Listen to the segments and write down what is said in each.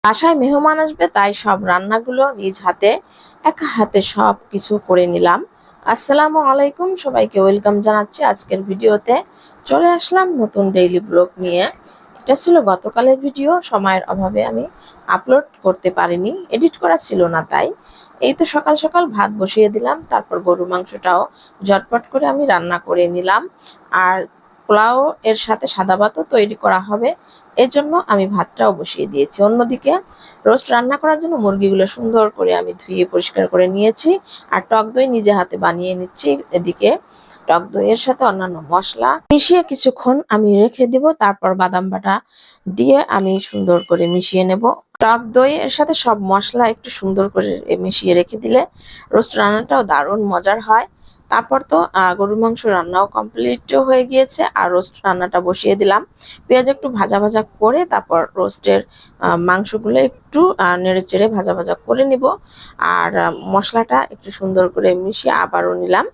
বাসায় মেহমান আসবে, তাই সব রান্নাগুলো নিজ হাতে একা হাতে সব কিছু করে নিলাম। আসসালামু আলাইকুম, সবাইকে ওয়েলকাম জানাচ্ছি। আজকের ভিডিওতে চলে আসলাম নতুন ডেইলি ব্লগ নিয়ে। এটা ছিল গতকালের ভিডিও, সময়ের অভাবে আমি আপলোড করতে পারিনি, এডিট করা ছিল না, তাই এই তো সকাল সকাল ভাত বসিয়ে দিলাম। তারপর গরু মাংসটাও ঝটপট করে আমি রান্না করে নিলাম। আর পোলাও এর সাথে সাদা ভাতও তৈরি করা হবে, এর জন্য আমি ভাতটাও বসিয়ে দিয়েছি। অন্যদিকে রোস্ট রান্না করার জন্য মুরগিগুলো সুন্দর করে আমি ধুয়ে পরিষ্কার করে নিয়েছি। আর টক দই নিজে হাতে বানিয়ে নিচ্ছি। এদিকে টক দইয়ের সাথে অন্যান্য মশলা মিশিয়ে কিছুক্ষণ আমি রেখে দিব। তারপর বাদাম বাটা দিয়ে আমি সুন্দর করে মিশিয়ে নেব। টক দই এর সাথে সব মশলা একটু সুন্দর করে মিশিয়ে রেখে দিলে রোস্ট রান্নাটাও দারুণ মজার হয়। তারপর তো গরুর মাংস রান্নাও কমপ্লিট হয়ে গিয়েছে, আর রোস্ট রান্নাটা বসিয়ে দিলাম। পেঁয়াজ একটু ভাজা ভাজা করে তারপর রোস্টের মাংসগুলো একটু নেড়ে চেড়ে ভাজা ভাজা করে নিব। আর মশলাটা একটু সুন্দর করে মিশিয়ে আবারও নিলাম।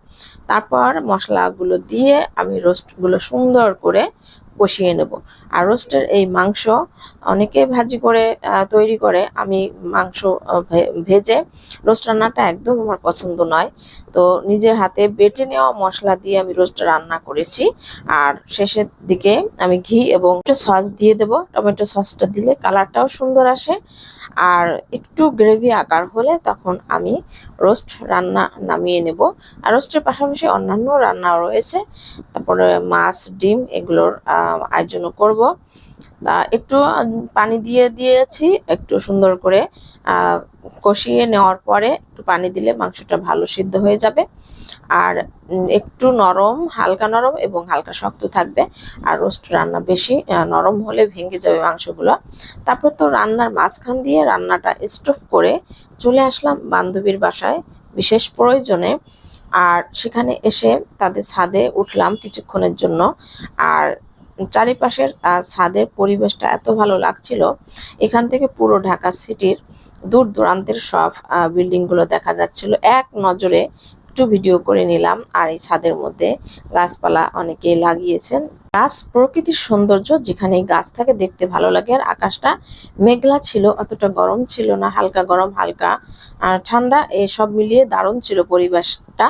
তারপর মশলাগুলো দিয়ে আমি রোস্টগুলো সুন্দর করে কষিয়ে নেব। আর রোস্টের এই মাংস অনেকে ভাজি করে তৈরি করে, আমি মাংস ভেজে রোস্ট রান্নাটা একদম আমার পছন্দ নয়। তো নিজের হাতে বেটে নেওয়া মশলা দিয়ে আমি রোস্ট রান্না করেছি। আর শেষের দিকে আমি ঘি এবং একটু সস দিয়ে দেব। টমেটো সসটা দিলে কালারটাও সুন্দর আসে। আর একটু গ্রেভি আকার হলে তখন আমি রোস্ট রান্না নামিয়ে নেব। আর রোস্টের পাশাপাশি অন্যান্য রান্নাও রয়েছে, তারপরে মাছ ডিম এগুলোর আয়োজনও করব। একটু পানি দিয়ে দিয়েছি, একটু সুন্দর করে কষিয়ে নেওয়ার পরে একটু পানি দিলে মাংসটা ভালো সিদ্ধ হয়ে যাবে। আর একটু নরম, হালকা নরম এবং হালকা শক্ত থাকবে। আর রোস্ট রান্না বেশি নরম হলে ভেঙে যাবে মাংসগুলো। তারপর তো রান্নার মাঝখান দিয়ে রান্নাটা স্টপ করে চলে আসলাম বান্ধবীর বাসায় বিশেষ প্রয়োজনে। আর সেখানে এসে তাদের ছাদে উঠলাম কিছুক্ষণের জন্য। আর চারিপাশের ছাদের পরিবেশটা এত ভালো লাগছিল, এখান থেকে পুরো ঢাকা সিটির দূর দূরান্তের সব বিল্ডিংগুলো দেখা যাচ্ছিল এক নজরে। একটু ভিডিও করে নিলাম। আর এই ছাদের মধ্যে গাছপালা অনেকেই লাগিয়েছেন। গাছ প্রকৃতির সৌন্দর্য, যেখানে গাছ থাকে দেখতে ভালো লাগে। আর আকাশটা মেঘলা ছিল, অতটা গরম ছিল না, হালকা গরম হালকা ঠান্ডা, এসব মিলিয়ে দারুণ ছিল পরিবেশটা।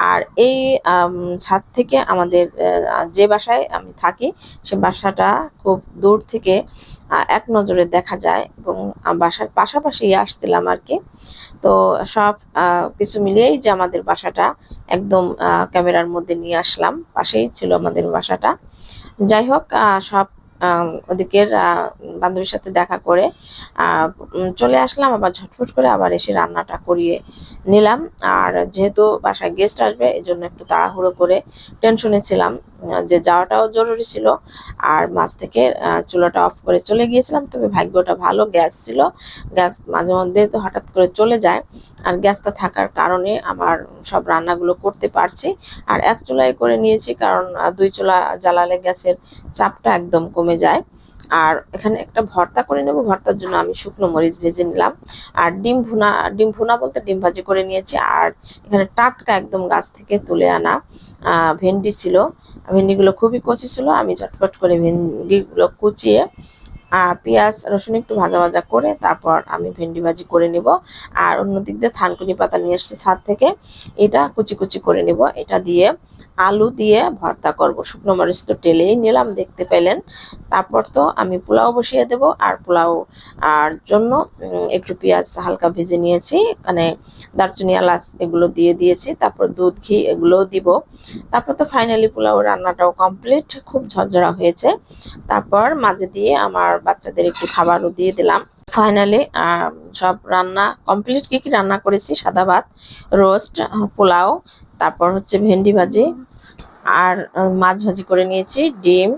আর এই ছাদ থেকে আমাদের যে বাসায় আমি থাকি সে বাসাটা খুব দূর থেকে এক নজরে দেখা যায়, এবং বাসার পাশাপাশি আসছিলাম আর কি। তো সব কিছু মিলিয়েই যে আমাদের বাসাটা একদম ক্যামেরার মধ্যে নিয়ে আসলাম, পাশেই ছিল আমাদের বাসাটা। যাই হোক, সব ওদিকের বান্ধবীর সাথে দেখা করে চলে আসলাম। আবার ঝটফট করে আবার এসে রান্নাটা করিয়ে নিলাম। আর যেহেতু বাসায় গেস্ট আসবে, এই জন্য একটু তাড়াহুড়ো করে টেনশনে ছিলাম, যে যাওয়াটাও জরুরি ছিল। আর মাঝ থেকে চুলাটা অফ করে চলে গিয়েছিলাম। তবে ভাগ্যটা ভালো, গ্যাস ছিল। গ্যাস মাঝে মধ্যে তো হঠাৎ করে চলে যায়, আর গ্যাসটা থাকার কারণে আমার সব রান্নাগুলো করতে পারছি। আর এক চুলায় করে নিয়েছি, কারণ দুই চুলা জ্বালালে গ্যাসের চাপটা একদম কমে যায়। আর এখানে একটা ভর্তা করে নেব, ভর্তার জন্য আমি শুকনো মরিচ ভেজে নিলাম। আর ডিম ভুনা বলতে ডিম ভাজি করে নিয়েছি। আর এখানে টাটকা একদম গাছ থেকে তুলে আনা ভেন্ডি ছিল। ভেন্ডিগুলো খুবই কচি ছিল, আমি ঝটফট করে ভেন্ডিগুলো কুচিয়ে পেঁয়াজ রসুন একটু ভাজা ভাজা করে তারপর আমি ভেন্ডি ভাজি করে নিব। আর অন্যদিক দিয়ে থানকুনি পাতা নিয়ে এসেছি ছাদ থেকে, এটা কুচি কুচি করে নিব। এটা দিয়ে আলু দিয়ে ভর্তা করব। শুকনো মরিচ তো টেলেই নিলাম, দেখতে পেলেন। তারপর তো আমি পোলাও বসিয়ে দেব। আর পোলাও আর জন্য একটু পেঁয়াজ হালকা ভেজে নিয়েছি, এখানে দারচিনি এলাচ এগুলো দিয়ে দিয়েছি। তারপর দুধ ঘি এগুলোও দিব। তারপর তো ফাইনালি পোলাও রান্নাটাও কমপ্লিট, খুব ঝরঝরা হয়েছে। তারপর মাঝে দিয়ে আমার বাচ্চাদের একটু খাবারও দিয়ে দিলাম। ফাইনালি সব রান্না কমপ্লিট। কি কি রান্না করেছি: সাদা ভাত, রোস্ট, পোলাও, তারপর হচ্ছে ভেন্ডি ভাজি, আর মাছ ভাজি করে নিয়েছি, ডিম।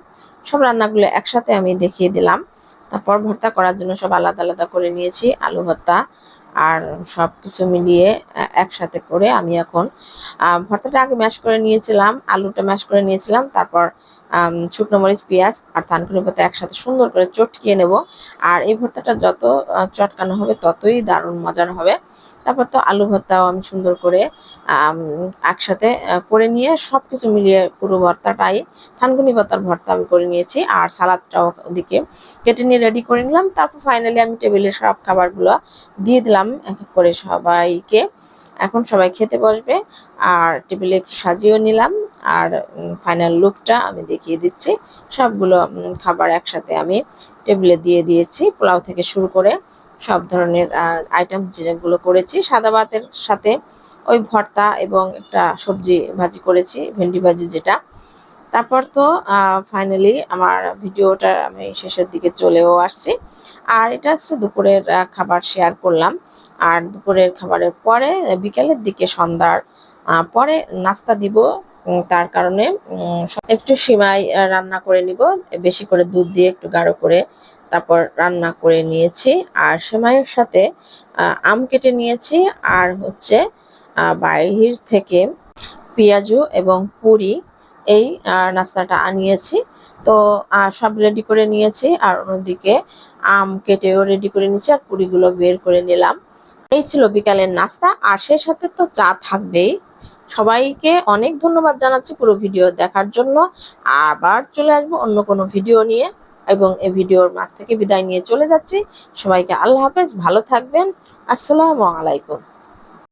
সব রান্নাগুলো একসাথে আমি দেখিয়ে দিলাম। তারপর ভর্তা করার জন্য সব আলাদা আলাদা করে নিয়েছি, আলু ভর্তা। আর সব কিছু মিলিয়ে একসাথে করে আমি এখন ভর্তাটা আগে ম্যাশ করে নিয়েছিলাম, আলুটা ম্যাশ করে নিয়েছিলাম। তারপর শুকনো মরিচ, পেঁয়াজ আর থানকুনি পাতা একসাথে সুন্দর করে চটকিয়ে নেব। আর এই ভর্তাটা যত চটকানো হবে ততই দারুণ মজার হবে। তারপর তো আলু ভর্তাও আমি সুন্দর করে একসাথে করে নিয়ে সবকিছু মিলিয়ে পুরো ভর্তাটাই থানকুনি পাতার ভর্তা আমি করে নিয়েছি। আর সালাদটাও ওদিকে কেটে নিয়ে রেডি করে নিলাম। তারপর ফাইনালি আমি টেবিলে সব খাবারগুলো দিয়ে দিলাম এক এক করে সবাইকে। এখন সবাই খেতে বসবে আর টেবিলে একটু সাজিয়েও নিলাম। আর ফাইনাল লুকটা আমি দেখিয়ে দিচ্ছি। সবগুলো খাবার একসাথে আমি টেবিলে দিয়ে দিয়েছি। পোলাও থেকে শুরু করে সব ধরনের আইটেম যেগুলো করেছি, সাদা ভাতের সাথে ওই ভর্তা এবং একটা সবজি ভাজি করেছি, ভেন্ডি ভাজি যেটা। তারপর তো ফাইনালি আমার ভিডিওটা আমি শেষের দিকে চলেও আসছি। আর এটা হচ্ছে দুপুরের খাবার শেয়ার করলাম। আর দুপুরের খাবারের পরে বিকেলের দিকে সন্ধ্যার পরে নাস্তা দিব। তার কারণে একটু সিমাই রান্না করে নিব, বেশি করে দুধ দিয়ে একটু গাঢ় করে তারপর রান্না করে নিয়েছি। আর সেমাইয়ের সাথে আম কেটে নিয়েছি। আর হচ্ছে বাইরে থেকে পেঁয়াজু এবং পুরি এই নাস্তাটা আনিয়েছি। তো সব রেডি করে নিয়েছি। আর অন্যদিকে আম কেটেও রেডি করে নিয়েছি আর পুরিগুলো বের করে নিলাম। এই ছিল বিকালের নাস্তা। আর সেই সাথে তো চা থাকবেই। সবাইকে অনেক ধন্যবাদ জানাচ্ছি পুরো ভিডিও দেখার জন্য। আবার চলে আসবো অন্য কোনো ভিডিও নিয়ে এবং এই ভিডিওর মাঝ থেকে বিদায় নিয়ে চলে যাচ্ছি। সবাইকে আল্লাহ হাফেজ, ভালো থাকবেন। আসসালামু আলাইকুম।